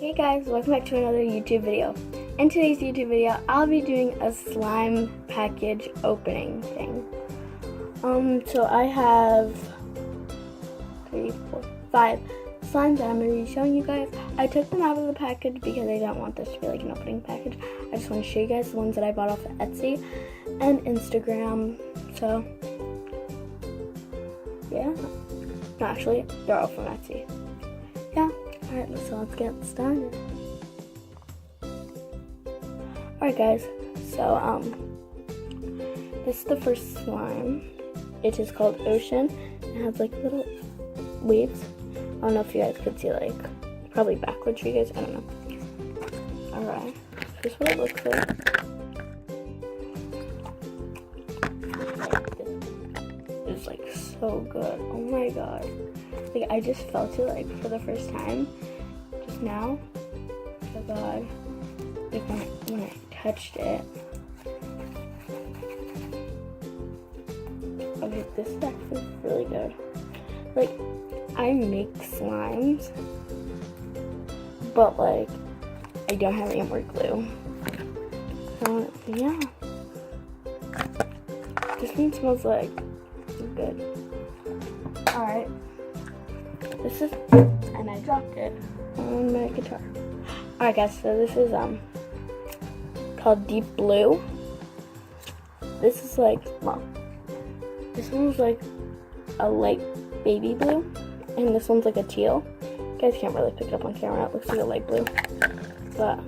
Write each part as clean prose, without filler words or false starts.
Hey guys, welcome back to another YouTube video. In today's YouTube video, I'll be doing a slime package opening thing. So I have 3, 4, 5 slimes that I'm going to be showing you guys. I took them out of the package because I don't want this to be like an opening package. I just want to show you guys the ones that I bought off of Etsy and Instagram. So, yeah. No, actually, they're all from Etsy. Yeah. Alright, so let's get started. Alright guys, so this is the first slime. It is called Ocean. It has like little waves. I don't know if you guys could see, like, probably backwards for you guys, I don't know. Alright, this is what it looks like. It's like so good. Oh my god. Like, I just felt it like for the first time just now. Oh god. Like when I touched it. Okay, this is actually really good. Like, I make slimes, but like I don't have any more glue. So yeah. This one smells like good. Alright. This is, and I dropped it on my guitar. Alright guys, so this is called Deep Blue. This is like, well, this one's like a light baby blue, and this one's like a teal. You guys can't really pick it up on camera, it looks like a light blue. But,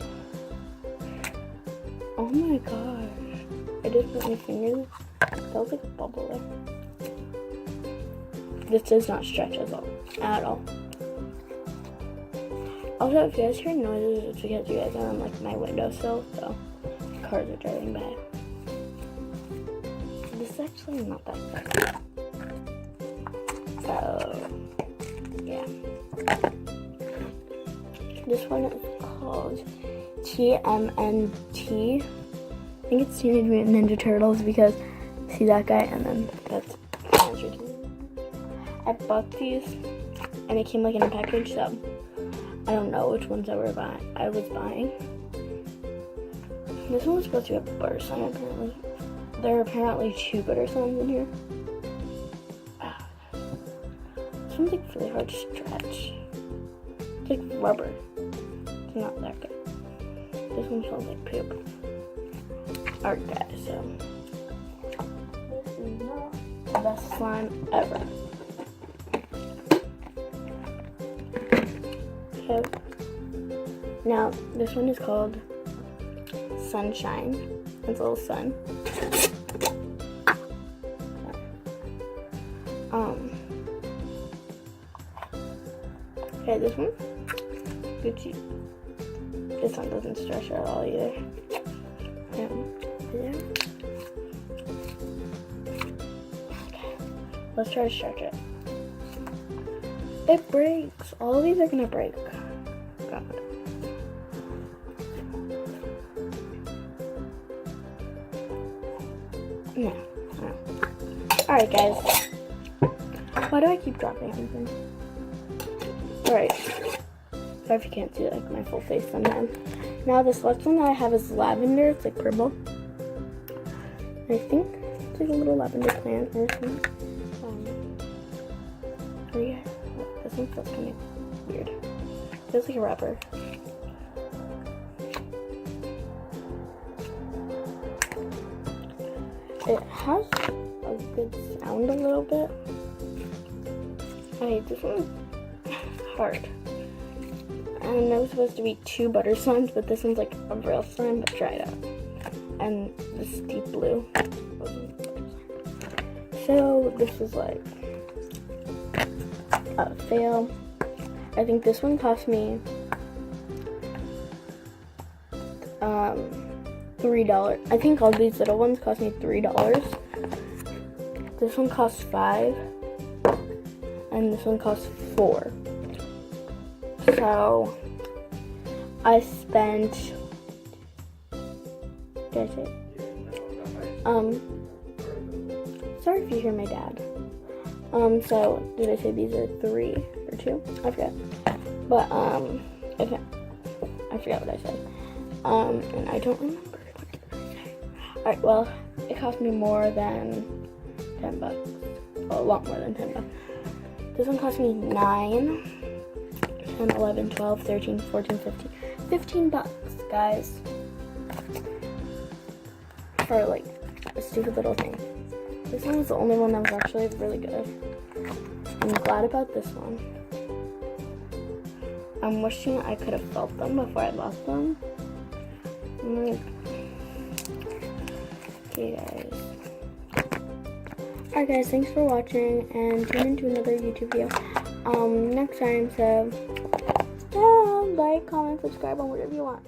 oh my gosh, I just put my fingers, that was like a bubble there. This does not stretch at all. Also, if you guys hear noises, it's because you guys are on like my windowsill, so cars are driving by. This is actually not that good. So, yeah. This one is called TMNT. I think it's Teenage Mutant Ninja Turtles because see that guy, and then that's I bought these and it came like in a package, so I don't know which ones I was buying. This one was supposed to be a butter slime apparently. There are apparently 2 butter slimes in here. This one's like really hard to stretch. It's like rubber. It's not that good. This one smells like poop. Alright guys, so this is not the best slime ever. Now, this one is called Sunshine. It's a little sun. Okay, this one, Gucci. This one doesn't stretch at all either. Yeah. Okay, let's try to stretch it. It breaks. All of these are gonna break. God. No. Alright guys. Why do I keep dropping everything? Alright. Sorry if you can't see like my full face sometimes. Now this last one that I have is lavender. It's like purple. I think it's like a little lavender plant or something. Oh yeah. This one feels kind of weird. It feels like a rubber. It has a good sound a little bit. Okay, this one's hard. And there was supposed to be 2 butter slimes, but this one's like a real slime, but try it out. And this Deep Blue. So this was like a fail. I think this one cost me $3. I think all these little ones cost me $3. This one costs $5, and this one costs $4. So I spent. Did I say? Sorry if you hear my dad. So did I say these are 3 or 2? I forgot. But if I forgot what I said. And I don't remember what did I say. Alright, well, it cost me more than $10. Well, a lot more than $10. This one cost me 9, 10, 11, 12, 13, 14, 15 bucks, guys. For like a stupid little thing. This one was the only one that was actually really good. I'm glad about this one. I'm wishing I could have felt them before I lost them. Okay, guys. Alright, guys, thanks for watching, and tune into another YouTube video next time. So, yeah, like, comment, subscribe, and whatever you want.